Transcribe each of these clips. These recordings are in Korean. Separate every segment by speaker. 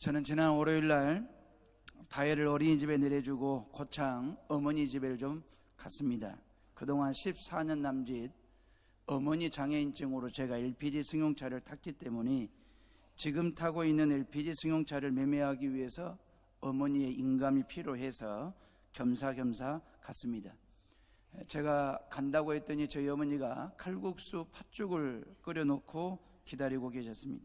Speaker 1: 저는 지난 월요일 날 다혜를 어린이집에 내려주고 고창 어머니 집에 좀 갔습니다. 그동안 14년 남짓 어머니 장애인증으로 제가 LPG 승용차를 탔기 때문에 지금 타고 있는 LPG 승용차를 매매하기 위해서 어머니의 인감이 필요해서 겸사겸사 갔습니다. 제가 간다고 했더니 저희 어머니가 칼국수 팥죽을 끓여놓고 기다리고 계셨습니다.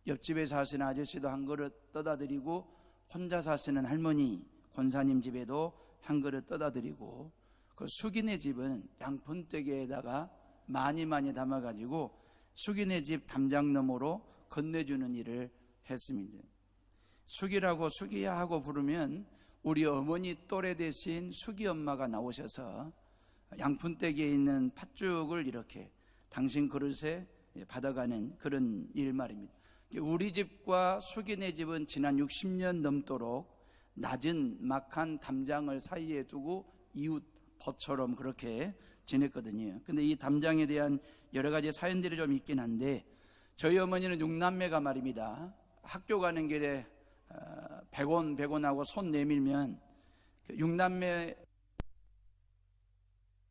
Speaker 1: 옆집에 사시는 아저씨도 한 그릇 떠다 드리고 혼자 사시는 할머니 권사님 집에도 한 그릇 떠다 드리고 그 숙이네 집은 양푼대게에다가 많이 담아가지고 숙이네 집 담장 너머로 건네주는 일을 했습니다. 숙이라고 숙이야 하고 부르면 우리 어머니 또래 대신 숙이 엄마가 나오셔서 양푼대기에 있는 팥죽을 이렇게 당신 그릇에 받아가는 그런 일 말입니다. 우리 집과 숙이네 집은 지난 60년 넘도록 낮은 막한 담장을 사이에 두고 이웃 벗처럼 그렇게 지냈거든요. 근데 이 담장에 대한 여러 가지 사연들이 좀 있긴 한데 저희 어머니는 6남매가 말입니다. 학교 가는 길에 100원하고 손 내밀면 6남매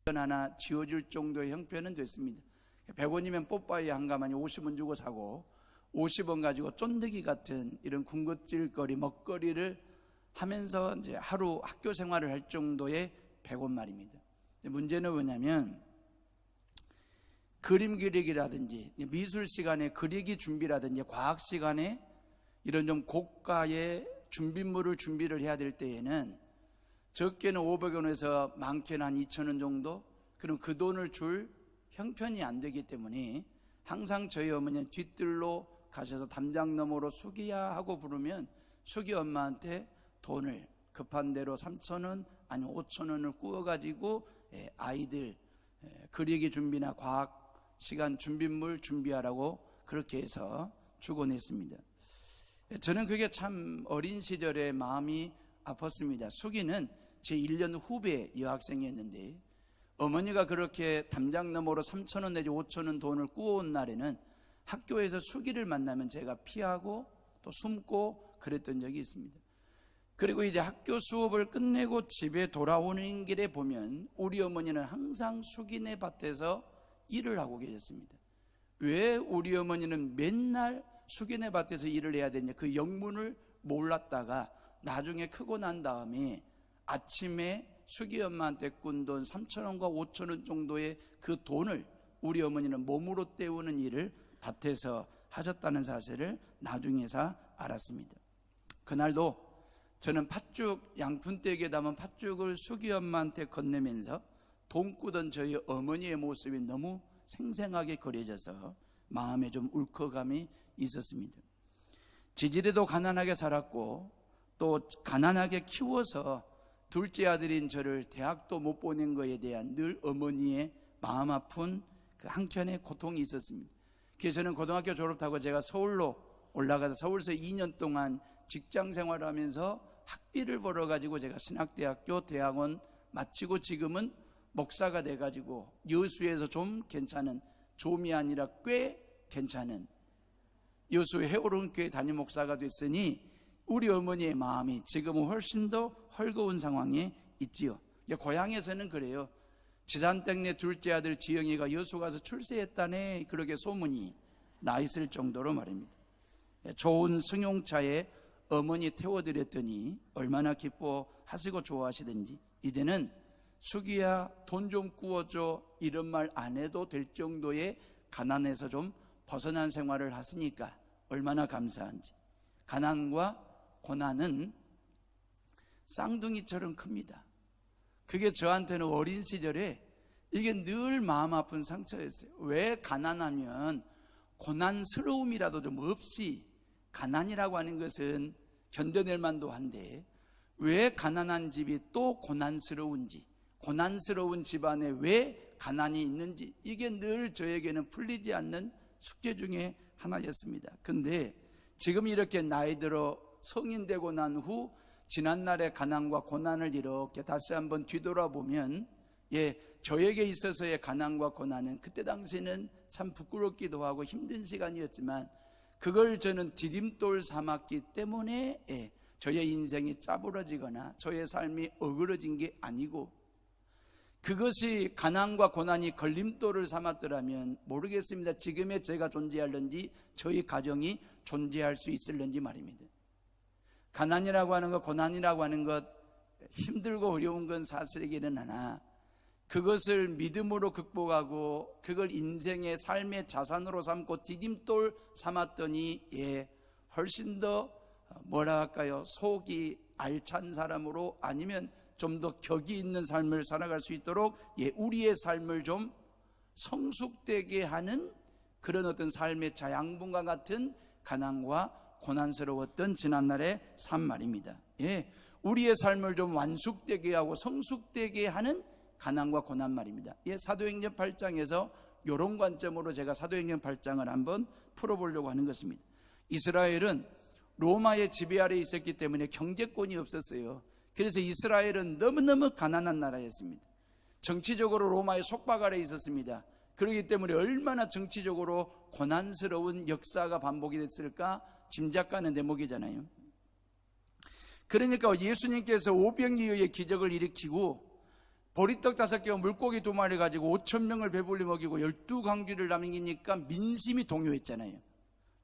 Speaker 1: 하나 지어줄 정도의 형편은 됐습니다. 100원이면 뽀빠이 한 가마니 50원 주고 사고 50원 가지고 쫀득이 같은 이런 군것질거리 먹거리를 하면서 이제 하루 학교 생활을 할 정도의 100원 말입니다. 문제는 뭐냐면 그림 그리기라든지 미술 시간에 그리기 준비라든지 과학 시간에 이런 좀 고가의 준비물을 준비를 해야 될 때에는 적게는 500원에서 많게는 한 2,000원 정도, 그럼 그 돈을 줄 형편이 안 되기 때문에 항상 저희 어머니는 뒤뜰로 가셔서 담장 너머로 숙이야 하고 부르면 숙이 엄마한테 돈을 급한 대로 3,000원 아니면 5,000원을 구워가지고 아이들 그리기 준비나 과학 시간 준비물 준비하라고 그렇게 해서 주곤 했습니다. 저는 그게 참 어린 시절에 마음이 아팠습니다. 숙이는 제 1년 후배 여학생이었는데 어머니가 그렇게 담장 너머로 3,000원 내지 5,000원 돈을 구워온 날에는 학교에서 숙이를 만나면 제가 피하고 또 숨고 그랬던 적이 있습니다. 그리고 이제 학교 수업을 끝내고 집에 돌아오는 길에 보면 우리 어머니는 항상 숙이네 밭에서 일을 하고 계셨습니다. 왜 우리 어머니는 맨날 숙이네 밭에서 일을 해야 되냐, 그 영문을 몰랐다가 나중에 크고 난 다음에 아침에 숙이 엄마한테 꾼 돈 3,000원과 5,000원 정도의 그 돈을 우리 어머니는 몸으로 때우는 일을 밭에서 하셨다는 사실을 나중에서 알았습니다. 그날도 저는 팥죽, 양푼대기에 담은 팥죽을 숙이 엄마한테 건네면서 돈 꾸던 저희 어머니의 모습이 너무 생생하게 그려져서 마음에 좀 울컥감이 있었습니다. 지지리도 가난하게 살았고 또 가난하게 키워서 둘째 아들인 저를 대학도 못 보낸 것에 대한 늘 어머니의 마음 아픈 그 한켠의 고통이 있었습니다. 그래서 저는 고등학교 졸업하고 제가 서울로 올라가서 서울서 2년 동안 직장 생활하면서 학비를 벌어가지고 제가 신학대학교 대학원 마치고 지금은 목사가 돼가지고 여수에서 좀 괜찮은, 좀이 아니라 꽤 괜찮은 여수 해오른교회 담임 목사가 됐으니 우리 어머니의 마음이 지금은 훨씬 더 헐거운 상황에 있지요. 고향에서는 그래요. 지산땡네 둘째 아들 지영이가 여수 가서 출세했다네, 그렇게 소문이 나 있을 정도로 말입니다. 좋은 승용차에 어머니 태워드렸더니 얼마나 기뻐하시고 좋아하시든지 이제는 숙이야 돈 좀 구워줘 이런 말 안 해도 될 정도의 가난에서 좀 벗어난 생활을 하시니까 얼마나 감사한지. 가난과 고난은 쌍둥이처럼 큽니다. 그게 저한테는 어린 시절에 이게 늘 마음 아픈 상처였어요. 왜 가난하면 고난스러움이라도 좀 없이, 가난이라고 하는 것은 견뎌낼 만도 한데 왜 가난한 집이 또 고난스러운지, 고난스러운 집안에 왜 가난이 있는지, 이게 늘 저에게는 풀리지 않는 숙제 중에 하나였습니다. 근데 지금 이렇게 나이 들어 성인 되고 난 후 지난날의 가난과 고난을 이렇게 다시 한번 뒤돌아보면 저에게 있어서의 가난과 고난은 그때 당시는 참 부끄럽기도 하고 힘든 시간이었지만 그걸 저는 디딤돌 삼았기 때문에 저의 인생이 짜부러지거나 저의 삶이 어그러진 게 아니고, 그것이 가난과 고난이 걸림돌을 삼았더라면 모르겠습니다. 지금의 제가 존재할는지 저희 가정이 존재할 수 있을는지 말입니다. 가난이라고 하는 것, 고난이라고 하는 것, 힘들고 어려운 건 사실이기는 하나 그것을 믿음으로 극복하고 그걸 인생의 삶의 자산으로 삼고 디딤돌 삼았더니 훨씬 더 뭐라 할까요? 속이 알찬 사람으로, 아니면 좀 더 격이 있는 삶을 살아갈 수 있도록 우리의 삶을 좀 성숙되게 하는 그런 어떤 삶의 자양분과 같은 가난과 고난스러웠던 지난날의 삶 말입니다. 우리의 삶을 좀 완숙되게 하고 성숙되게 하는 가난과 고난 말입니다. 사도행전 8장에서 이런 관점으로 제가 사도행전 8장을 한번 풀어보려고 하는 것입니다. 이스라엘은 로마의 지배 아래에 있었기 때문에 경제권이 없었어요. 그래서 이스라엘은 너무너무 가난한 나라였습니다. 정치적으로 로마의 속박 아래에 있었습니다. 그렇기 때문에 얼마나 정치적으로 고난스러운 역사가 반복이 됐을까 짐작 가는 대목이잖아요. 그러니까 예수님께서 오병이어의 기적을 일으키고 보리떡 5개와 물고기 2마리 가지고 5,000명을 배불리 먹이고 12광주를 남기니까 민심이 동요했잖아요.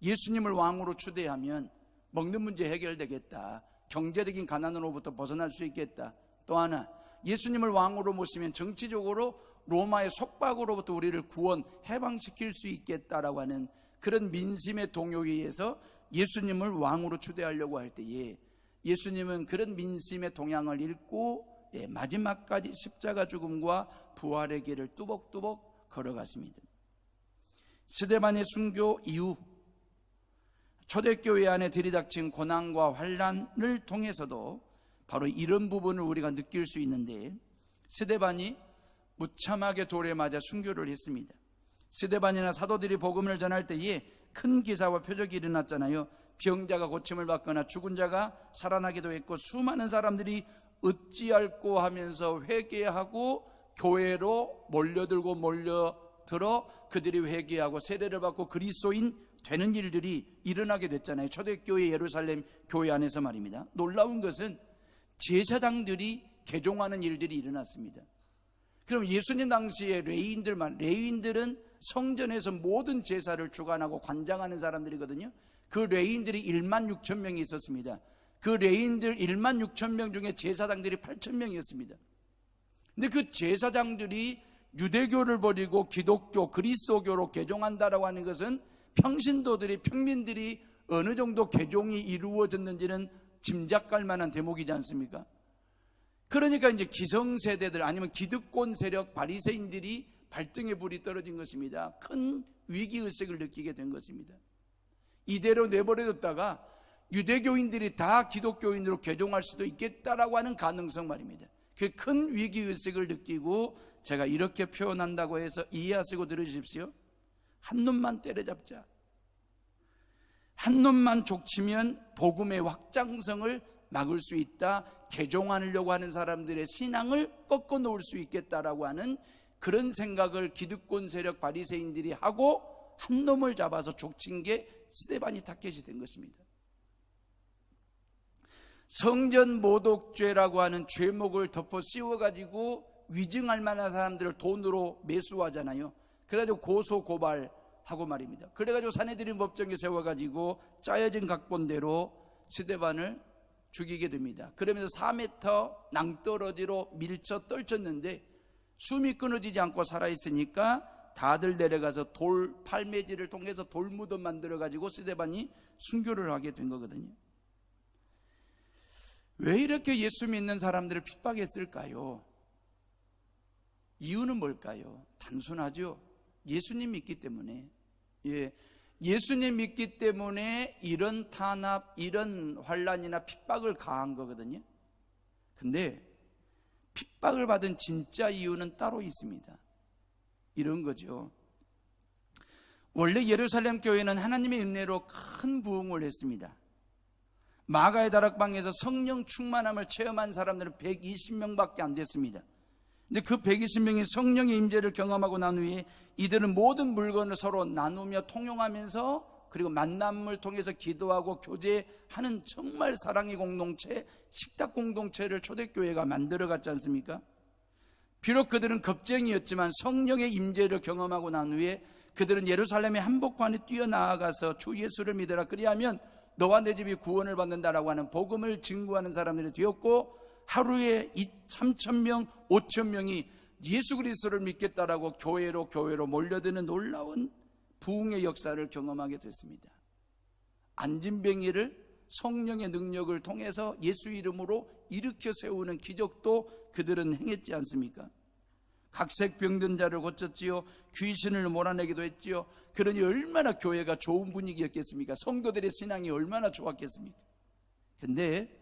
Speaker 1: 예수님을 왕으로 추대하면 먹는 문제 해결되겠다, 경제적인 가난으로부터 벗어날 수 있겠다. 또 하나, 예수님을 왕으로 모시면 정치적으로 로마의 속박으로부터 우리를 구원, 해방시킬 수 있겠다라고 하는 그런 민심의 동요에 의해서 예수님을 왕으로 추대하려고 할 때에 예수님은 그런 민심의 동향을 읽고 마지막까지 십자가 죽음과 부활의 길을 뚜벅뚜벅 걸어갔습니다. 스데반의 순교 이후 초대교회 안에 들이닥친 고난과 환난을 통해서도 바로 이런 부분을 우리가 느낄 수 있는데, 스데반이 무참하게 돌에 맞아 순교를 했습니다. 스데반이나 사도들이 복음을 전할 때에 큰 기사와 표적이 일어났잖아요. 병자가 고침을 받거나 죽은 자가 살아나기도 했고, 수많은 사람들이 어찌할꼬 하면서 회개하고 교회로 몰려들어 그들이 회개하고 세례를 받고 그리스도인 되는 일들이 일어나게 됐잖아요. 초대교회 예루살렘 교회 안에서 말입니다. 놀라운 것은 제사장들이 개종하는 일들이 일어났습니다. 그럼 예수님 당시에 레위인들은 성전에서 모든 제사를 주관하고 관장하는 사람들이거든요. 그 레위인들이 16,000명이 있었습니다. 그 레위인들 16,000명 중에 제사장들이 8,000명이었습니다. 근데 그 제사장들이 유대교를 버리고 기독교, 그리스도교로 개종한다라고 하는 것은 평신도들이, 평민들이 어느 정도 개종이 이루어졌는지는 짐작갈 만한 대목이지 않습니까? 그러니까 이제 기성세대들 아니면 기득권 세력 바리새인들이 발등에 불이 떨어진 것입니다. 큰 위기의식을 느끼게 된 것입니다. 이대로 내버려뒀다가 유대교인들이 다 기독교인으로 개종할 수도 있겠다라고 하는 가능성 말입니다. 그 큰 위기의식을 느끼고, 제가 이렇게 표현한다고 해서 이해하시고 들으십시오. 한 놈만 때려잡자, 한 놈만 족치면 복음의 확장성을 막을 수 있다, 개종하려고 하는 사람들의 신앙을 꺾어 놓을 수 있겠다라고 하는 그런 생각을 기득권 세력 바리새인들이 하고 한 놈을 잡아서 족친 게 스데반이 타겟이 된 것입니다. 성전 모독죄라고 하는 죄목을 덮어 씌워가지고 위증할 만한 사람들을 돈으로 매수하잖아요. 그래가지고 고소 고발하고 말입니다. 그래가지고 산헤드린 법정에 세워가지고 짜여진 각본대로 스데반을 죽이게 됩니다. 그러면서 4m 낭떠러지로 밀쳐 떨쳤는데 숨이 끊어지지 않고 살아있으니까 다들 내려가서 돌 팔매질을 통해서 돌무덤 만들어가지고 스데반이 순교를 하게 된 거거든요. 왜 이렇게 예수 믿는 사람들을 핍박했을까요? 이유는 뭘까요? 단순하죠. 예수님 믿기 때문에. 예수님 믿기 때문에 이런 탄압, 이런 환난이나 핍박을 가한 거거든요. 근데 핍박을 받은 진짜 이유는 따로 있습니다. 이런 거죠. 원래 예루살렘 교회는 하나님의 은혜로 큰 부흥을 했습니다. 마가의 다락방에서 성령 충만함을 체험한 사람들은 120명밖에 안 됐습니다. 근데 그 120명이 성령의 임재를 경험하고 난 후에 이들은 모든 물건을 서로 나누며 통용하면서 그리고 만남을 통해서 기도하고 교제하는 정말 사랑의 공동체, 식탁 공동체를 초대교회가 만들어갔지 않습니까? 비록 그들은 겁쟁이였지만 성령의 임재를 경험하고 난 후에 그들은 예루살렘의 한복판에 뛰어나아가서 주 예수를 믿으라, 그리하면 너와 내 집이 구원을 받는다라고 하는 복음을 증거하는 사람들이 되었고, 하루에 3,000명, 5,000명이 예수 그리스도를 믿겠다라고 교회로 몰려드는 놀라운 부흥의 역사를 경험하게 됐습니다. 안진뱅이를 성령의 능력을 통해서 예수 이름으로 일으켜 세우는 기적도 그들은 행했지 않습니까? 각색병든 자를 고쳤지요. 귀신을 몰아내기도 했지요. 그러니 얼마나 교회가 좋은 분위기였겠습니까? 성도들의 신앙이 얼마나 좋았겠습니까? 근데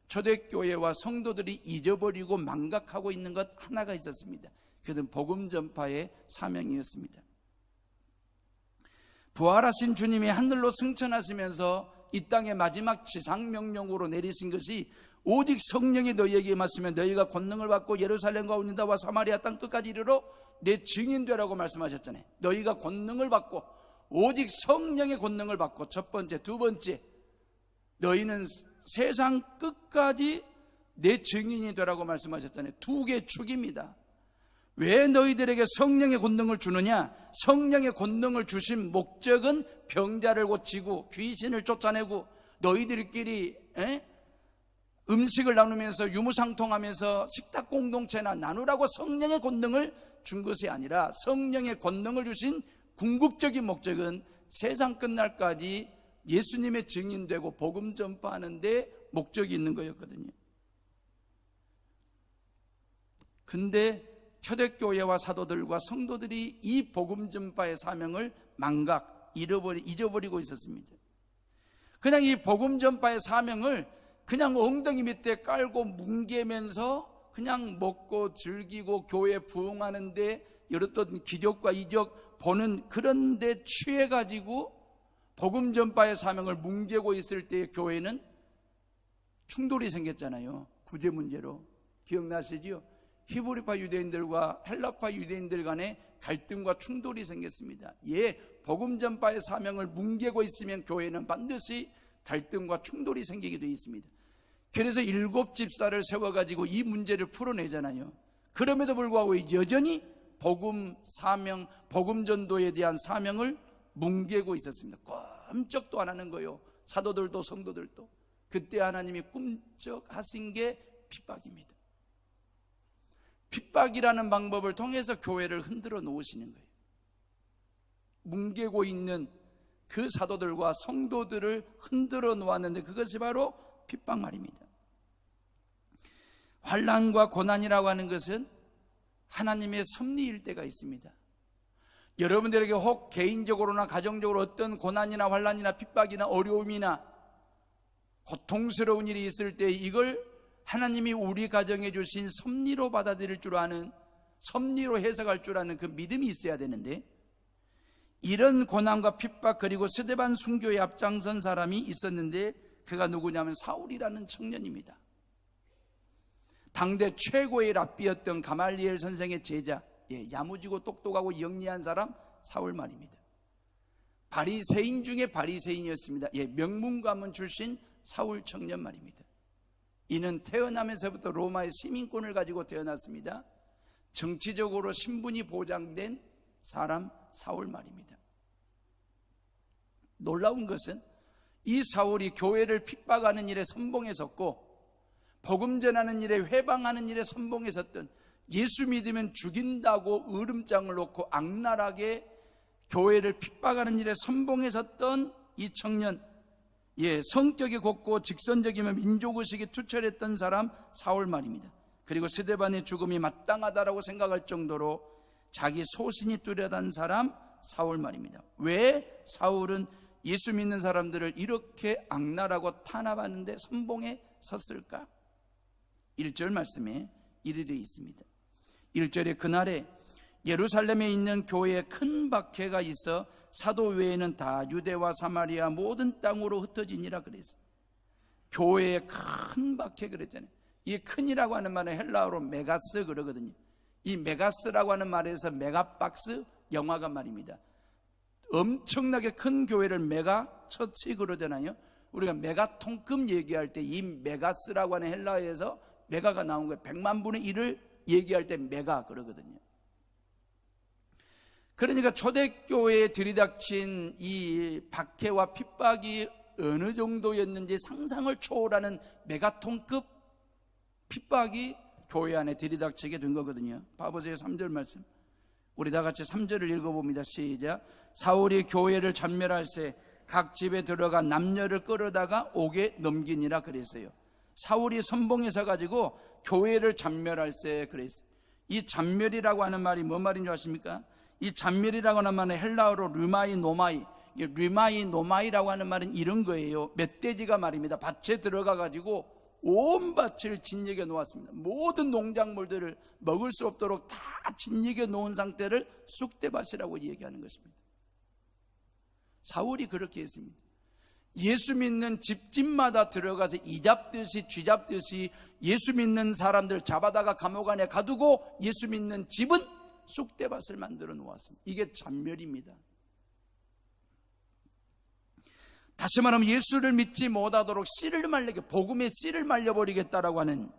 Speaker 1: 초대교회와 성도들이 잊어버리고 망각하고 있는 것 하나가 있었습니다. 그것은 복음 전파의 사명이었습니다. 부활하신 주님이 하늘로 승천하시면서 이 땅의 마지막 지상명령으로 내리신 것이 오직 성령이 너희에게 임하시면 너희가 권능을 받고 예루살렘과 온 유다와 사마리아 땅 끝까지 이르러 내 증인 되라고 말씀하셨잖아요. 너희가 권능을 받고, 오직 성령의 권능을 받고, 첫 번째. 두 번째, 너희는 세상 끝까지 내 증인이 되라고 말씀하셨잖아요. 두 개의 축입니다. 왜 너희들에게 성령의 권능을 주느냐? 성령의 권능을 주신 목적은 병자를 고치고 귀신을 쫓아내고 너희들끼리 음식을 나누면서 유무상통하면서 식탁 공동체나 나누라고 성령의 권능을 준 것이 아니라, 성령의 권능을 주신 궁극적인 목적은 세상 끝날까지 예수님의 증인되고 복음 전파하는 데 목적이 있는 거였거든요. 근데 초대교회와 사도들과 성도들이 이 복음 전파의 사명을 잊어버리고 있었습니다. 그냥 이 복음 전파의 사명을 그냥 엉덩이 밑에 깔고 뭉개면서 그냥 먹고 즐기고 교회 부흥하는데 어떤 기적과 이적 보는 그런 데 취해가지고 복음 전파의 사명을 뭉개고 있을 때 교회는 충돌이 생겼잖아요. 구제 문제로. 기억나시죠? 히브리파 유대인들과 헬라파 유대인들 간에 갈등과 충돌이 생겼습니다. 복음 전파의 사명을 뭉개고 있으면 교회는 반드시 갈등과 충돌이 생기게 되어 있습니다. 그래서 7 집사를 세워가지고 이 문제를 풀어내잖아요. 그럼에도 불구하고 여전히 복음 사명, 복음 전도에 대한 사명을 뭉개고 있었습니다. 꼼짝도 안 하는 거예요. 사도들도 성도들도. 그때 하나님이 꿈쩍하신 게 핍박입니다. 핍박이라는 방법을 통해서 교회를 흔들어 놓으시는 거예요. 뭉개고 있는 그 사도들과 성도들을 흔들어 놓았는데 그것이 바로 핍박 말입니다. 환난과 고난이라고 하는 것은 하나님의 섭리일 때가 있습니다. 여러분들에게 혹 개인적으로나 가정적으로 어떤 고난이나 환난이나 핍박이나 어려움이나 고통스러운 일이 있을 때 이걸 하나님이 우리 가정에 주신 섭리로 받아들일 줄 아는, 섭리로 해석할 줄 아는 그 믿음이 있어야 되는데, 이런 고난과 핍박 그리고 스데반 순교에 앞장선 사람이 있었는데 그가 누구냐면 사울이라는 청년입니다. 당대 최고의 랍비였던 가말리엘 선생의 제자, 야무지고 똑똑하고 영리한 사람 사울 말입니다. 바리새인 중에 바리새인이었습니다. 명문 가문 출신 사울 청년 말입니다. 이는 태어나면서부터 로마의 시민권을 가지고 태어났습니다. 정치적으로 신분이 보장된 사람 사울 말입니다. 놀라운 것은 이 사울이 교회를 핍박하는 일에 선봉했었고 복음 전하는 일에 회방하는 일에 선봉했었던, 예수 믿으면 죽인다고 으름장을 놓고 악랄하게 교회를 핍박하는 일에 선봉했었던 이 청년, 성격이 곱고 직선적이며 민족의식이 투철했던 사람 사울 말입니다. 그리고 스데반의 죽음이 마땅하다라고 생각할 정도로 자기 소신이 뚜렷한 사람 사울 말입니다. 왜 사울은 예수 믿는 사람들을 이렇게 악랄하고 탄압하는데 선봉에 섰을까? 1절 말씀에 이리 되어 있습니다. 1절에 그날에 예루살렘에 있는 교회에 큰 박해가 있어 사도 외에는 다 유대와 사마리아 모든 땅으로 흩어지니라 그랬어요. 교회에 큰 박해 그랬잖아요. 이 큰이라고 하는 말은 헬라어로 메가스 그러거든요. 이 메가스라고 하는 말에서 메가박스 영화관 말입니다. 엄청나게 큰 교회를 메가 처치 그러잖아요. 우리가 메가톤급 얘기할 때 이 메가스라고 하는 헬라어에서 메가가 나온 거예요. 100만 분의 1을 얘기할 때 메가 그러거든요. 그러니까 초대교회에 들이닥친 이 박해와 핍박이 어느 정도였는지 상상을 초월하는 메가톤급 핍박이 교회 안에 들이닥치게 된 거거든요. 봐보세요. 3절 말씀. 우리 다 같이 3절을 읽어봅니다. 시작. 사울이 교회를 전멸할세 각 집에 들어가 남녀를 끌어다가 옥에 넘기니라 그랬어요. 사울이 선봉에 서가지고 교회를 전멸할세 그랬어요. 이 전멸이라고 하는 말이 뭔 말인 줄 아십니까? 이 전멸이라고 하는 말은 헬라어로 르마이 노마이, 르마이 노마이라고 하는 말은 이런 거예요. 멧돼지가 말입니다. 밭에 들어가가지고 온 밭을 짓이겨 놓았습니다. 모든 농작물들을 먹을 수 없도록 다 짓이겨 놓은 상태를 쑥대밭이라고 얘기하는 것입니다. 사울이 그렇게 했습니다. 예수 믿는 집집마다 들어가서 이잡듯이 쥐잡듯이 예수 믿는 사람들 잡아다가 감옥 안에 가두고 예수 믿는 집은 쑥대밭을 만들어 놓았습니다. 이게 잔멸입니다. 다시 말하면 예수를 믿지 못하도록 씨를 말리게, 복음의 씨를 말려버리겠다라고 하는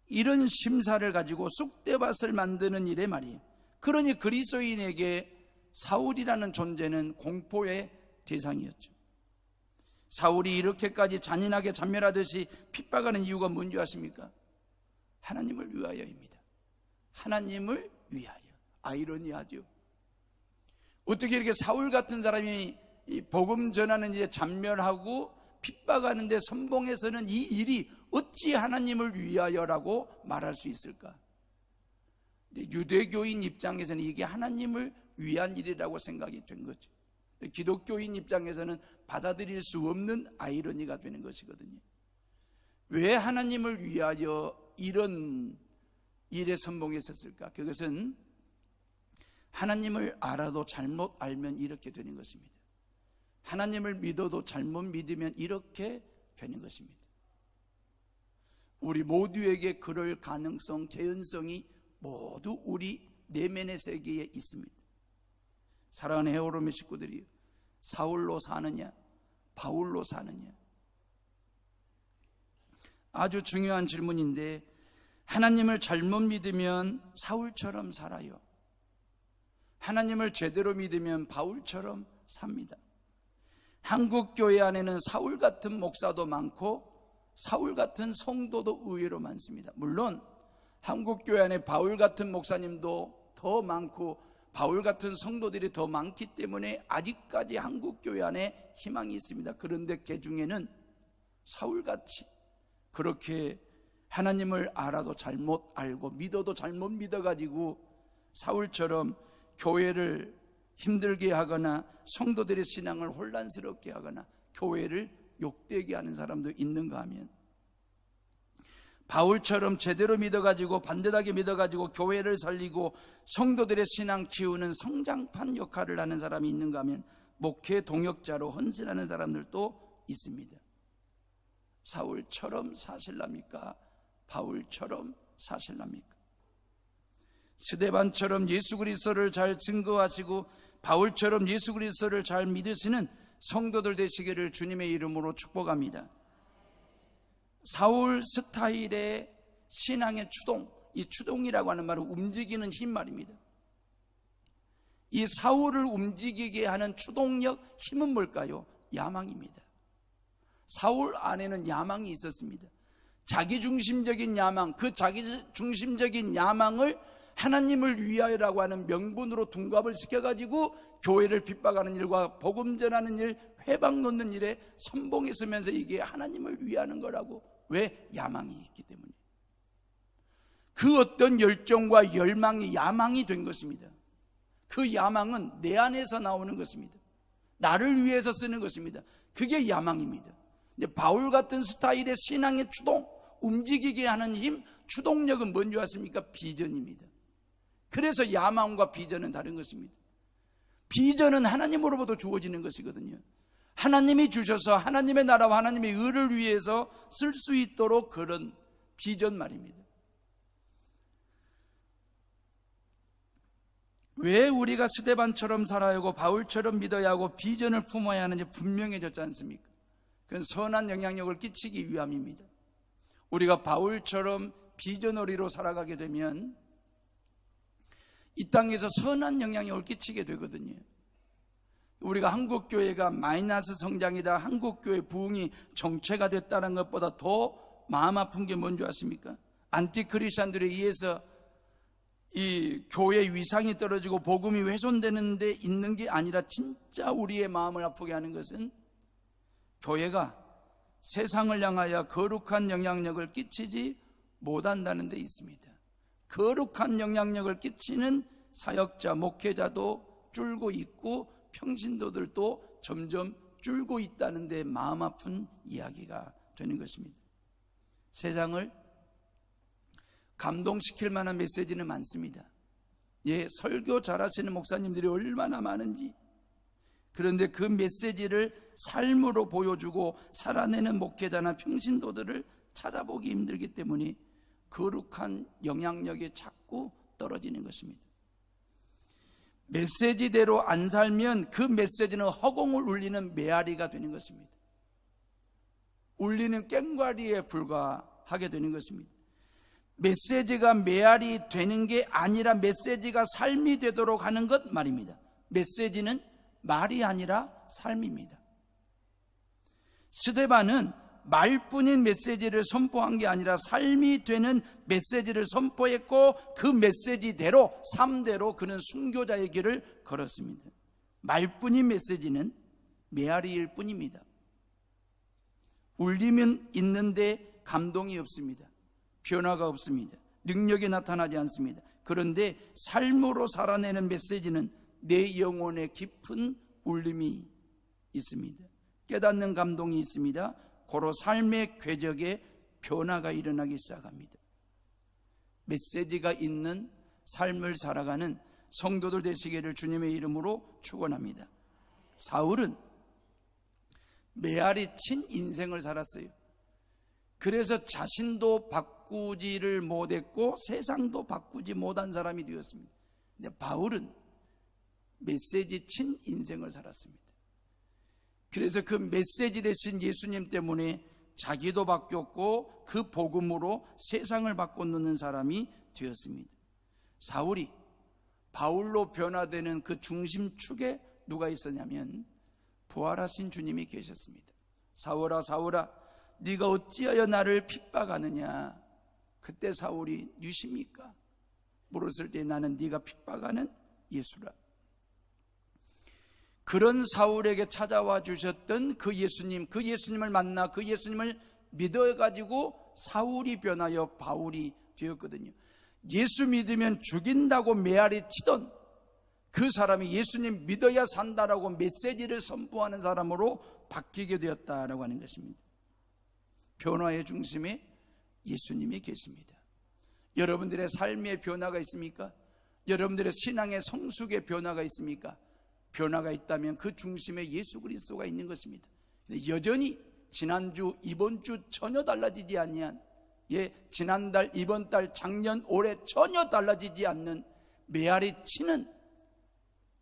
Speaker 1: 이런 심사를 가지고 쑥대밭을 만드는 일의 말이에요. 그러니 그리스도인에게 사울이라는 존재는 공포의 대상이었죠. 사울이 이렇게까지 잔인하게 잔멸하듯이 핍박하는 이유가 뭔지 아십니까? 하나님을 위하여입니다. 하나님을 위하여. 아이러니하죠. 어떻게 이렇게 사울 같은 사람이 이 복음 전하는 일에 잔멸하고 핍박하는데 선봉에서는 이 일이 어찌 하나님을 위하여라고 말할 수 있을까? 유대교인 입장에서는 이게 하나님을 위한 일이라고 생각이 된 거죠. 기독교인 입장에서는 받아들일 수 없는 아이러니가 되는 것이거든요. 왜 하나님을 위하여 이런 일에 선봉했었을까? 그것은 하나님을 알아도 잘못 알면 이렇게 되는 것입니다. 하나님을 믿어도 잘못 믿으면 이렇게 되는 것입니다. 우리 모두에게 그럴 가능성, 개연성이 모두 우리 내면의 세계에 있습니다. 사랑하는 헤어로미 식구들이 사울로 사느냐 바울로 사느냐, 아주 중요한 질문인데, 하나님을 잘못 믿으면 사울처럼 살아요. 하나님을 제대로 믿으면 바울처럼 삽니다. 한국교회 안에는 사울 같은 목사도 많고 사울 같은 성도도 의외로 많습니다. 물론 한국교회 안에 바울 같은 목사님도 더 많고 바울 같은 성도들이 더 많기 때문에 아직까지 한국교회 안에 희망이 있습니다. 그런데 그 중에는 사울같이 그렇게 하나님을 알아도 잘못 알고 믿어도 잘못 믿어가지고 사울처럼 교회를 힘들게 하거나 성도들의 신앙을 혼란스럽게 하거나 교회를 욕되게 하는 사람도 있는가 하면, 바울처럼 제대로 믿어가지고 반듯하게 믿어가지고 교회를 살리고 성도들의 신앙 키우는 성장판 역할을 하는 사람이 있는가 하면 목회 동역자로 헌신하는 사람들도 있습니다. 사울처럼 사실랍니까? 바울처럼 사실랍니까? 스데반처럼 예수 그리스도를 잘 증거하시고 바울처럼 예수 그리스도를 잘 믿으시는 성도들 되시기를 주님의 이름으로 축복합니다. 사울 스타일의 신앙의 추동, 이 추동이라고 하는 말은 움직이는 힘 말입니다. 이 사울을 움직이게 하는 추동력, 힘은 뭘까요? 야망입니다. 사울 안에는 야망이 있었습니다. 자기중심적인 야망, 그 자기중심적인 야망을 하나님을 위하여라고 하는 명분으로 둔갑을 시켜가지고 교회를 핍박하는 일과 복음 전하는 일, 회방 놓는 일에 선봉했으면서 이게 하나님을 위하는 거라고. 왜? 야망이 있기 때문에. 그 어떤 열정과 열망이 야망이 된 것입니다. 그 야망은 내 안에서 나오는 것입니다. 나를 위해서 쓰는 것입니다. 그게 야망입니다. 근데 바울 같은 스타일의 신앙의 추동, 움직이게 하는 힘, 추동력은 뭔지 아십니까? 비전입니다. 그래서 야망과 비전은 다른 것입니다. 비전은 하나님으로부터 주어지는 것이거든요. 하나님이 주셔서 하나님의 나라와 하나님의 의를 위해서 쓸 수 있도록 그런 비전 말입니다. 왜 우리가 스데반처럼 살아야 하고 바울처럼 믿어야 하고 비전을 품어야 하는지 분명해졌지 않습니까? 그건 선한 영향력을 끼치기 위함입니다. 우리가 바울처럼 비전어리로 살아가게 되면 이 땅에서 선한 영향력을 끼치게 되거든요. 우리가 한국교회가 마이너스 성장이다, 한국교회 부흥이 정체가 됐다는 것보다 더 마음 아픈 게 뭔지 아십니까? 안티크리스천들에 의해서 이 교회 위상이 떨어지고 복음이 훼손되는 데 있는 게 아니라 진짜 우리의 마음을 아프게 하는 것은 교회가 세상을 향하여 거룩한 영향력을 끼치지 못한다는 데 있습니다. 거룩한 영향력을 끼치는 사역자, 목회자도 줄고 있고 평신도들도 점점 줄고 있다는 데 마음 아픈 이야기가 되는 것입니다. 세상을 감동시킬 만한 메시지는 많습니다. 예, 설교 잘하시는 목사님들이 얼마나 많은지. 그런데 그 메시지를 삶으로 보여주고 살아내는 목회자나 평신도들을 찾아보기 힘들기 때문에 거룩한 영향력이 자꾸 떨어지는 것입니다. 메시지대로 안 살면 그 메시지는 허공을 울리는 메아리가 되는 것입니다. 울리는 꽹과리에 불과하게 되는 것입니다. 메시지가 메아리 되는 게 아니라 메시지가 삶이 되도록 하는 것 말입니다. 메시지는 말이 아니라 삶입니다. 스데반은 말뿐인 메시지를 선포한 게 아니라 삶이 되는 메시지를 선포했고 그 메시지대로 삶대로 그는 순교자의 길을 걸었습니다. 말뿐인 메시지는 메아리일 뿐입니다. 울림은 있는데 감동이 없습니다. 변화가 없습니다. 능력이 나타나지 않습니다. 그런데 삶으로 살아내는 메시지는 내 영혼에 깊은 울림이 있습니다. 깨닫는 감동이 있습니다. 고로 삶의 궤적에 변화가 일어나기 시작합니다. 메시지가 있는 삶을 살아가는 성도들 되시기를 주님의 이름으로 축원합니다. 사울은 메아리 친 인생을 살았어요. 그래서 자신도 바꾸지를 못했고 세상도 바꾸지 못한 사람이 되었습니다. 근데 바울은 메시지 친 인생을 살았습니다. 그래서 그 메시지 대신 예수님 때문에 자기도 바뀌었고 그 복음으로 세상을 바꿔놓는 사람이 되었습니다. 사울이 바울로 변화되는 그 중심축에 누가 있었냐면 부활하신 주님이 계셨습니다. 사울아 사울아 네가 어찌하여 나를 핍박하느냐. 그때 사울이 누십니까? 물었을 때 나는 네가 핍박하는 예수라. 그런 사울에게 찾아와 주셨던 그 예수님, 그 예수님을 만나 그 예수님을 믿어가지고 사울이 변하여 바울이 되었거든요. 예수 믿으면 죽인다고 메아리 치던 그 사람이 예수님 믿어야 산다라고 메시지를 선포하는 사람으로 바뀌게 되었다라고 하는 것입니다. 변화의 중심에 예수님이 계십니다. 여러분들의 삶의 변화가 있습니까? 여러분들의 신앙의 성숙의 변화가 있습니까? 변화가 있다면 그 중심에 예수 그리스도가 있는 것입니다. 여전히 지난주, 이번주 전혀 달라지지 아니한, 지난달, 이번달, 작년, 올해 전혀 달라지지 않는 메아리 치는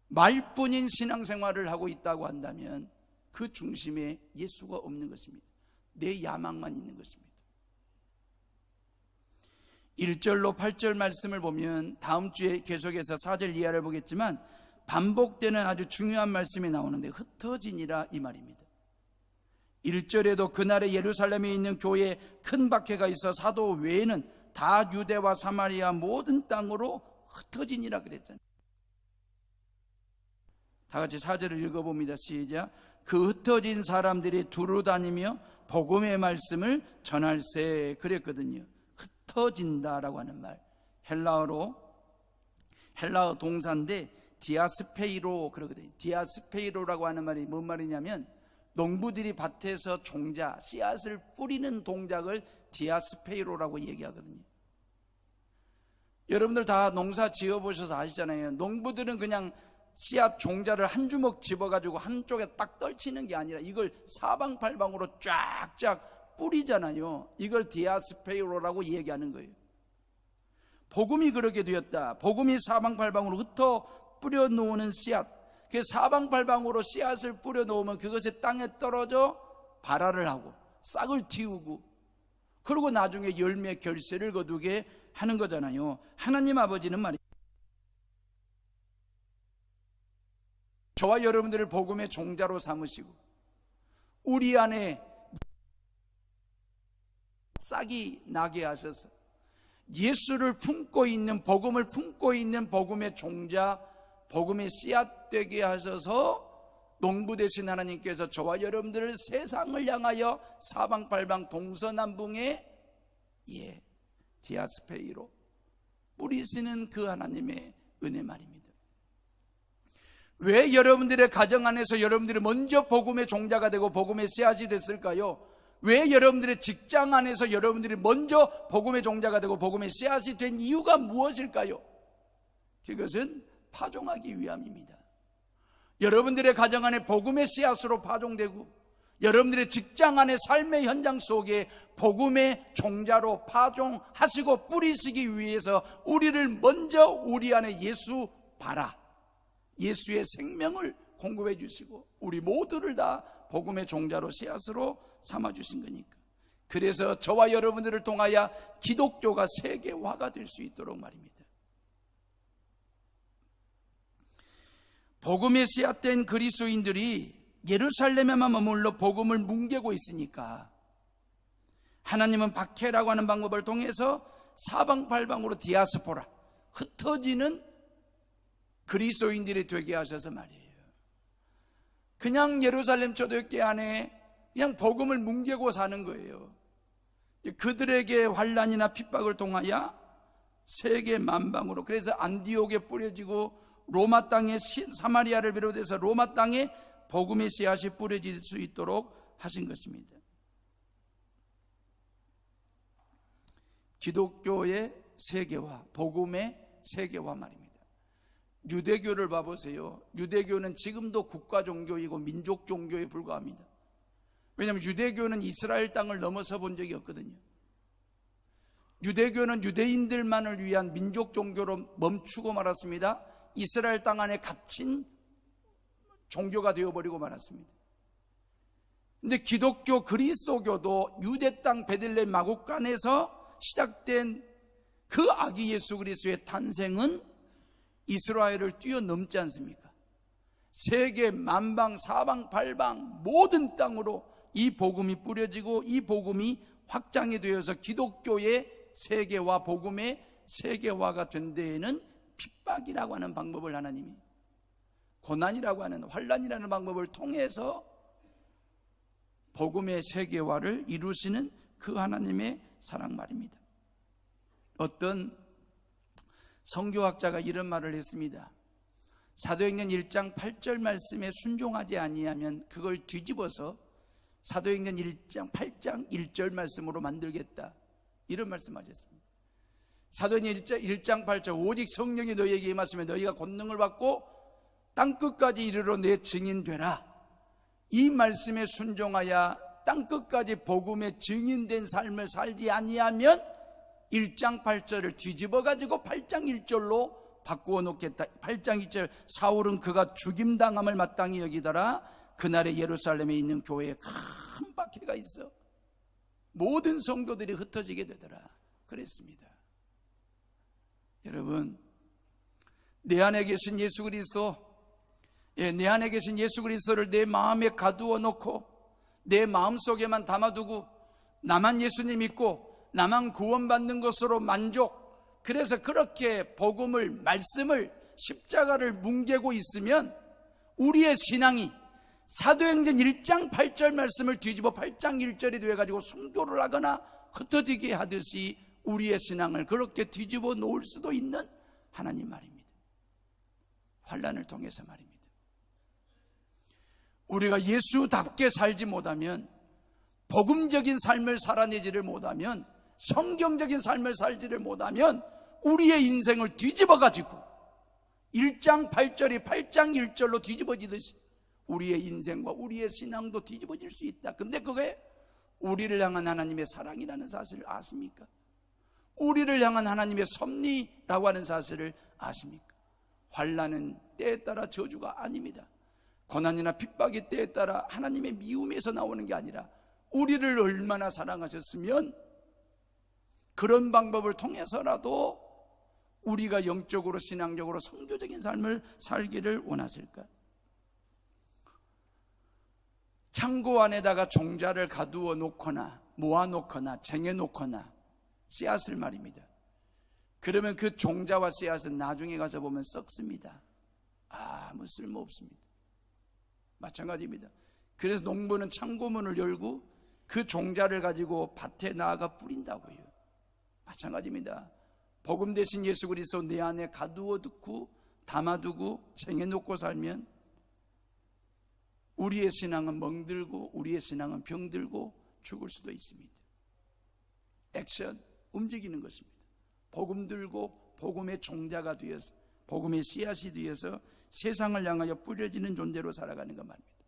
Speaker 1: 말뿐인 신앙생활을 하고 있다고 한다면 그 중심에 예수가 없는 것입니다. 내 야망만 있는 것입니다. 1절로 8절 말씀을 보면 다음 주에 계속해서 4절 이하를 보겠지만 반복되는 아주 중요한 말씀이 나오는데 흩어지니라 이 말입니다. 1절에도 그날에 예루살렘에 있는 교회에 큰 박해가 있어 사도 외에는 다 유대와 사마리아 모든 땅으로 흩어지니라 그랬잖아요. 다 같이 4절을 읽어봅니다. 시작. 그 흩어진 사람들이 두루 다니며 복음의 말씀을 전할세 그랬거든요. 흩어진다라고 하는 말, 헬라어 동사인데 디아스페이로 그러거든요. 디아스페이로라고 하는 말이 뭔 말이냐면 농부들이 밭에서 종자, 씨앗을 뿌리는 동작을 디아스페이로라고 얘기하거든요. 여러분들 다 농사 지어보셔서 아시잖아요. 농부들은 그냥 씨앗 종자를 한 주먹 집어가지고 한쪽에 딱 떨치는 게 아니라 이걸 사방팔방으로 쫙쫙 뿌리잖아요. 이걸 디아스페이로라고 얘기하는 거예요. 복음이 그렇게 되었다. 복음이 사방팔방으로 흩어 뿌려 놓는 씨앗, 그 사방팔방으로 씨앗을 뿌려 놓으면 그것이 땅에 떨어져 발화를 하고 싹을 틔우고 그리고 나중에 열매 결실을 거두게 하는 거잖아요. 하나님 아버지는 말이에요, 저와 여러분들을 복음의 종자로 삼으시고 우리 안에 싹이 나게 하셔서 예수를 품고 있는, 복음을 품고 있는 복음의 종자, 복음의 씨앗 되게 하셔서 농부 되신 하나님께서 저와 여러분들을 세상을 향하여 사방팔방 동서남북에 디아스페이로 뿌리시는 그 하나님의 은혜 말입니다. 왜 여러분들의 가정 안에서 여러분들이 먼저 복음의 종자가 되고 복음의 씨앗이 됐을까요? 왜 여러분들의 직장 안에서 여러분들이 먼저 복음의 종자가 되고 복음의 씨앗이 된 이유가 무엇일까요? 그것은 파종하기 위함입니다. 여러분들의 가정 안에 복음의 씨앗으로 파종되고 여러분들의 직장 안에 삶의 현장 속에 복음의 종자로 파종하시고 뿌리시기 위해서 우리를 먼저 우리 안에 예수 바라, 예수의 생명을 공급해 주시고 우리 모두를 다 복음의 종자로 씨앗으로 삼아 주신 거니까. 그래서 저와 여러분들을 통하여 기독교가 세계화가 될 수 있도록 말입니다. 복음에 씨앗된 그리스도인들이 예루살렘에만 머물러 복음을 뭉개고 있으니까 하나님은 박해라고 하는 방법을 통해서 사방팔방으로 디아스포라, 흩어지는 그리스도인들이 되게 하셔서 말이에요, 그냥 예루살렘 초대교회 안에 그냥 복음을 뭉개고 사는 거예요. 그들에게 환난이나 핍박을 통하여 세계 만방으로, 그래서 안디옥에 뿌려지고 로마 땅에, 사마리아를 비롯해서 로마 땅에 복음의 씨앗이 뿌려질 수 있도록 하신 것입니다. 기독교의 세계화, 복음의 세계화 말입니다. 유대교를 봐보세요. 유대교는 지금도 국가 종교이고 민족 종교에 불과합니다. 왜냐하면 유대교는 이스라엘 땅을 넘어서 본 적이 없거든요. 유대교는 유대인들만을 위한 민족 종교로 멈추고 말았습니다. 이스라엘 땅 안에 갇힌 종교가 되어버리고 말았습니다. 근데 기독교 그리스도교도 유대 땅 베들레헴 마국간에서 시작된 그 아기 예수 그리스도의 탄생은 이스라엘을 뛰어넘지 않습니까? 세계 만방 사방팔방 모든 땅으로 이 복음이 뿌려지고 이 복음이 확장이 되어서 기독교의 세계화, 복음의 세계화가 된 데에는 핍박이라고 하는 방법을 하나님이, 고난이라고 하는, 환난이라는 방법을 통해서 복음의 세계화를 이루시는 그 하나님의 사랑 말입니다. 어떤 성교학자가 이런 말을 했습니다. 사도행전 1장 8절 말씀에 순종하지 아니하면 그걸 뒤집어서 사도행전 1장 8장 1절 말씀으로 만들겠다, 이런 말씀하셨습니다. 사도행전 1장 8절 오직 성령이 너희에게 임하시면 너희가 권능을 받고 땅끝까지 이르러 내 증인 되라. 이 말씀에 순종하여 땅끝까지 복음의 증인된 삶을 살지 아니하면 1장 8절을 뒤집어 가지고 8장 1절로 바꾸어 놓겠다. 8장 1절, 사울은 그가 죽임당함을 마땅히 여기더라. 그날에 예루살렘에 있는 교회에 큰 박해가 있어 모든 성도들이 흩어지게 되더라 그랬습니다. 여러분, 내 안에 계신 예수 그리스도, 내 안에 계신 예수 그리스도를 내 마음에 가두어 놓고 내 마음속에만 담아두고 나만 예수님 믿고 나만 구원받는 것으로 만족, 그래서 그렇게 복음을, 말씀을, 십자가를 뭉개고 있으면 우리의 신앙이 사도행전 1장 8절 말씀을 뒤집어 8장 1절이 되어가지고 순교를 하거나 흩어지게 하듯이 우리의 신앙을 그렇게 뒤집어 놓을 수도 있는 하나님 말입니다. 환난을 통해서 말입니다. 우리가 예수답게 살지 못하면, 복음적인 삶을 살아내지를 못하면, 성경적인 삶을 살지를 못하면 우리의 인생을 뒤집어 가지고 1장 8절이 8장 1절로 뒤집어지듯이 우리의 인생과 우리의 신앙도 뒤집어질 수 있다. 근데 그게 우리를 향한 하나님의 사랑이라는 사실을 아십니까? 우리를 향한 하나님의 섭리라고 하는 사실을 아십니까? 환난은 때에 따라 저주가 아닙니다. 고난이나 핍박이 때에 따라 하나님의 미움에서 나오는 게 아니라 우리를 얼마나 사랑하셨으면 그런 방법을 통해서라도 우리가 영적으로 신앙적으로 성교적인 삶을 살기를 원하실까? 창고 안에다가 종자를 가두어 놓거나 모아놓거나 쟁여놓거나 씨앗을 말입니다. 그러면 그 종자와 씨앗은 나중에 가서 보면 썩습니다. 아무 쓸모 없습니다. 마찬가지입니다. 그래서 농부는 창고문을 열고 그 종자를 가지고 밭에 나아가 뿌린다고요. 마찬가지입니다. 복음 대신 예수 그리스도 내 안에 가두어 두고 담아두고 쟁여놓고 살면 우리의 신앙은 멍들고 우리의 신앙은 병들고 죽을 수도 있습니다. 액션, 움직이는 것입니다. 복음 들고 복음의 종자가 되어서 복음의 씨앗이 되어서 세상을 향하여 뿌려지는 존재로 살아가는 것 말입니다.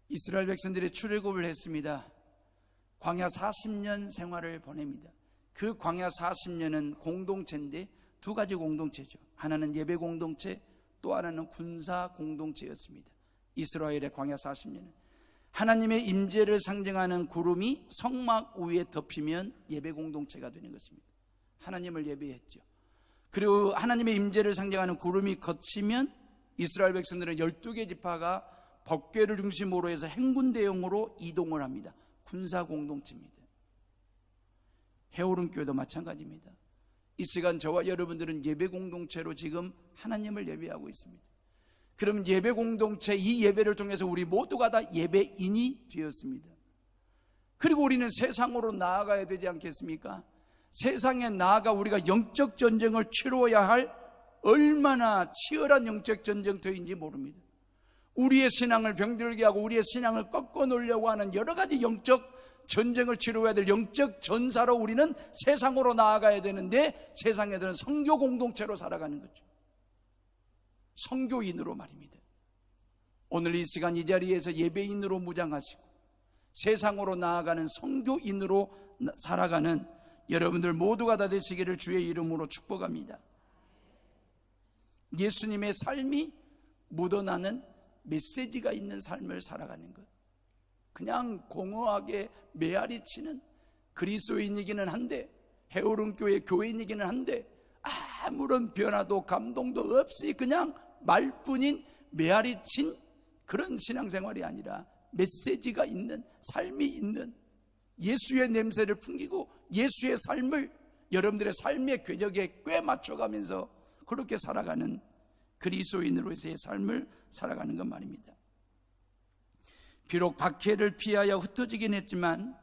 Speaker 1: 이스라엘 백성들이 출애굽을 했습니다. 광야 40년 생활을 보냅니다. 그 광야 40년은 공동체인데 두 가지 공동체죠. 하나는 예배 공동체, 또 하나는 군사 공동체였습니다. 이스라엘의 광야 40년은 하나님의 임재를 상징하는 구름이 성막 위에 덮이면 예배 공동체가 되는 것입니다. 하나님을 예배했죠. 그리고 하나님의 임재를 상징하는 구름이 걷히면 이스라엘 백성들은 12개 지파가 법궤를 중심으로 해서 행군 대용으로 이동을 합니다. 군사 공동체입니다. 해오름교회도 마찬가지입니다. 이 시간 저와 여러분들은 예배 공동체로 지금 하나님을 예배하고 있습니다. 그럼 예배 공동체, 이 예배를 통해서 우리 모두가 다 예배인이 되었습니다. 그리고 우리는 세상으로 나아가야 되지 않겠습니까? 세상에 나아가 우리가 영적 전쟁을 치루어야 할 얼마나 치열한 영적 전쟁터인지 모릅니다. 우리의 신앙을 병들게 하고 우리의 신앙을 꺾어 놓으려고 하는 여러 가지 영적 전쟁을 치루어야 될 영적 전사로 우리는 세상으로 나아가야 되는데 세상에서는 선교 공동체로 살아가는 거죠. 선교인으로 말입니다. 오늘 이 시간 이 자리에서 예배인으로 무장하시고 세상으로 나아가는 선교인으로 살아가는 여러분들 모두가 다 되시기를 주의 이름으로 축복합니다. 예수님의 삶이 묻어나는 메시지가 있는 삶을 살아가는 것, 그냥 공허하게 메아리치는 그리스도인이기는 한데 해오름교회 교회인이기는 한데 아무런 변화도 감동도 없이 그냥 말뿐인 메아리친 그런 신앙생활이 아니라 메시지가 있는, 삶이 있는, 예수의 냄새를 풍기고 예수의 삶을 여러분들의 삶의 궤적에 꽤 맞춰가면서 그렇게 살아가는 그리스도인으로서의 삶을 살아가는 것 말입니다. 비록 박해를 피하여 흩어지긴 했지만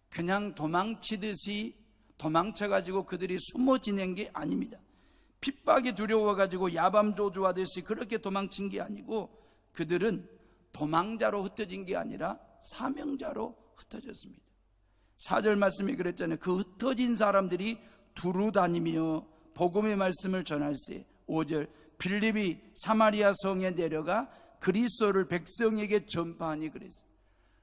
Speaker 1: 그냥 도망치듯이 도망쳐가지고 그들이 숨어 지낸 게 아닙니다. 핍박이 두려워가지고 야밤조주하듯이 그렇게 도망친 게 아니고 그들은 도망자로 흩어진 게 아니라 사명자로 흩어졌습니다. 4절 말씀에 그랬잖아요. 그 흩어진 사람들이 두루 다니며 복음의 말씀을 전할세. 5절 빌립이 사마리아 성에 내려가 그리스도를 백성에게 전파하니 그랬어요.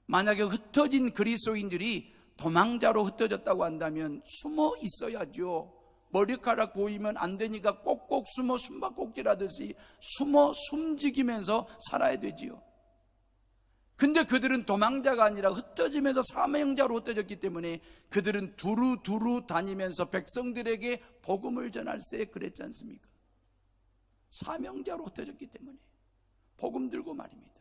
Speaker 1: 만약에 흩어진 그리스도인들이 도망자로 흩어졌다고 한다면 숨어 있어야죠. 머리카락 보이면 안 되니까 꼭꼭 숨어 숨바꼭질하듯이 숨어 숨지기면서 살아야 되지요. 근데 그들은 도망자가 아니라 흩어지면서 사명자로 흩어졌기 때문에 그들은 두루 다니면서 백성들에게 복음을 전할세 그랬지 않습니까? 사명자로 흩어졌기 때문에 복음 들고 말입니다.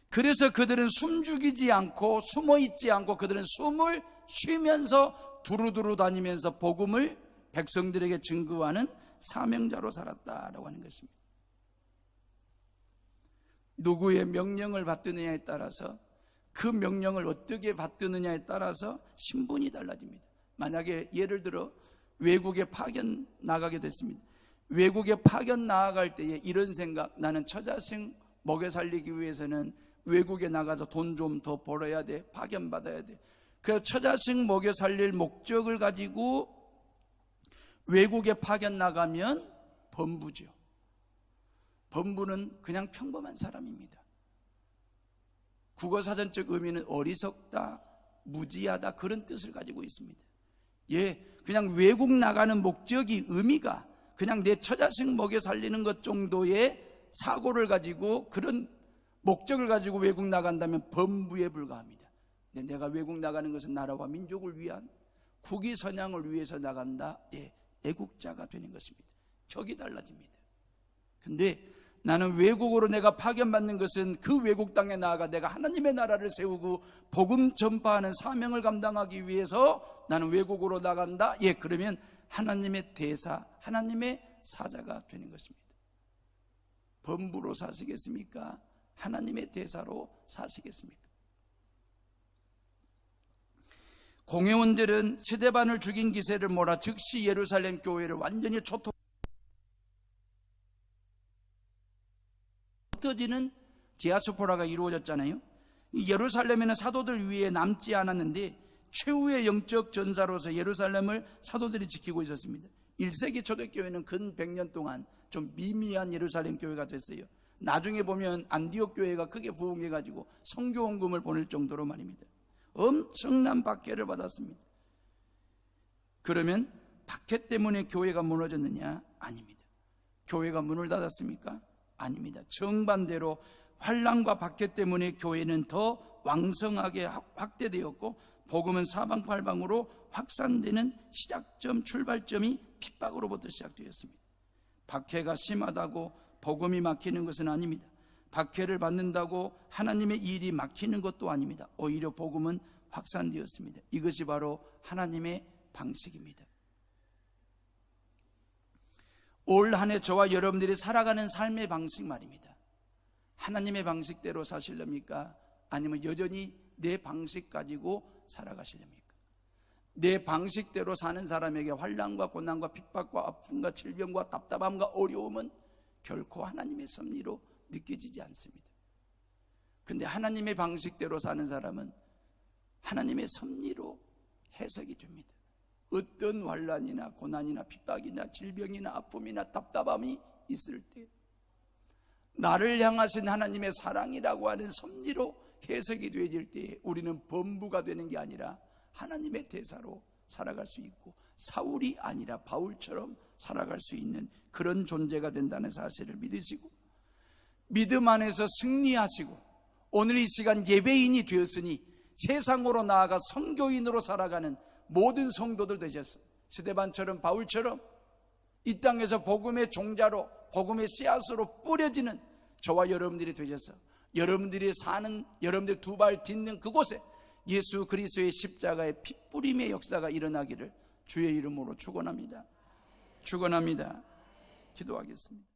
Speaker 1: 그래서 그들은 숨죽이지 않고 숨어있지 않고 그들은 숨을 쉬면서 두루두루 다니면서 복음을 백성들에게 증거하는 사명자로 살았다라고 하는 것입니다. 누구의 명령을 받드느냐에 따라서 그 명령을 어떻게 받드느냐에 따라서 신분이 달라집니다. 만약에 예를 들어 외국에 파견 나가게 됐습니다. 외국에 파견 나아갈 때에 이런 생각, 나는 처자식 먹여 살리기 위해서는 외국에 나가서 돈 좀 더 벌어야 돼, 파견 받아야 돼. 그래서 처자식 먹여 살릴 목적을 가지고 외국에 파견 나가면 범부죠. 범부는 그냥 평범한 사람입니다. 국어사전적 의미는 어리석다, 무지하다 그런 뜻을 가지고 있습니다. 그냥 외국 나가는 목적이, 의미가 그냥 내 처자식 먹여 살리는 것 정도의 사고를 가지고, 그런 목적을 가지고 외국 나간다면 범부에 불과합니다. 근데 내가 외국 나가는 것은 나라와 민족을 위한 국위 선양을 위해서 나간다. 애국자가 되는 것입니다. 격이 달라집니다. 근데 나는 외국으로 내가 파견받는 것은 그 외국 땅에 나아가 내가 하나님의 나라를 세우고 복음 전파하는 사명을 감당하기 위해서 나는 외국으로 나간다. 그러면 하나님의 대사, 하나님의 사자가 되는 것입니다. 범부로 사시겠습니까? 하나님의 대사로 사시겠습니까? 공회원들은 스데반을 죽인 기세를 몰아 즉시 예루살렘 교회를 완전히 흩어지는 디아스포라가 이루어졌잖아요. 예루살렘에는 사도들 위에 남지 않았는데 최후의 영적 전사로서 예루살렘을 사도들이 지키고 있었습니다. 1세기 초대교회는 근 100년 동안 좀 미미한 예루살렘 교회가 됐어요. 나중에 보면 안디옥 교회가 크게 부흥해가지고 선교원금을 보낼 정도로 말입니다. 엄청난 박해를 받았습니다. 그러면 박해 때문에 교회가 무너졌느냐? 아닙니다. 교회가 문을 닫았습니까? 아닙니다. 정반대로 환난과 박해 때문에 교회는 더 왕성하게 확대되었고 복음은 사방팔방으로 확산되는 시작점, 출발점이 핍박으로부터 시작되었습니다. 박해가 심하다고 복음이 막히는 것은 아닙니다. 박해를 받는다고 하나님의 일이 막히는 것도 아닙니다. 오히려 복음은 확산되었습니다. 이것이 바로 하나님의 방식입니다. 올 한 해 저와 여러분들이 살아가는 삶의 방식 말입니다. 하나님의 방식대로 사시렵니까? 아니면 여전히 내 방식 가지고 살아가시렵니까? 내 방식대로 사는 사람에게 환난과 고난과 핍박과 아픔과 질병과 답답함과 어려움은 결코 하나님의 섭리로 느껴지지 않습니다. 근데 하나님의 방식대로 사는 사람은 하나님의 섭리로 해석이 됩니다. 어떤 환난이나 고난이나 핍박이나 질병이나 아픔이나 답답함이 있을 때 나를 향하신 하나님의 사랑이라고 하는 섭리로 해석이 되어질 때에 우리는 범부가 되는 게 아니라 하나님의 대사로 살아갈 수 있고 사울이 아니라 바울처럼 살아갈 수 있는 그런 존재가 된다는 사실을 믿으시고 믿음 안에서 승리하시고 오늘 이 시간 예배인이 되었으니 세상으로 나아가 선교인으로 살아가는 모든 성도들 되셨어요. 스데반처럼 바울처럼 이 땅에서 복음의 종자로 복음의 씨앗으로 뿌려지는 저와 여러분들이 되셔서 여러분들이 사는 여러분들 두 발 딛는 그곳에 예수 그리스도의 십자가의 핏뿌림의 역사가 일어나기를 주의 이름으로 축원합니다. 축원합니다. 기도하겠습니다.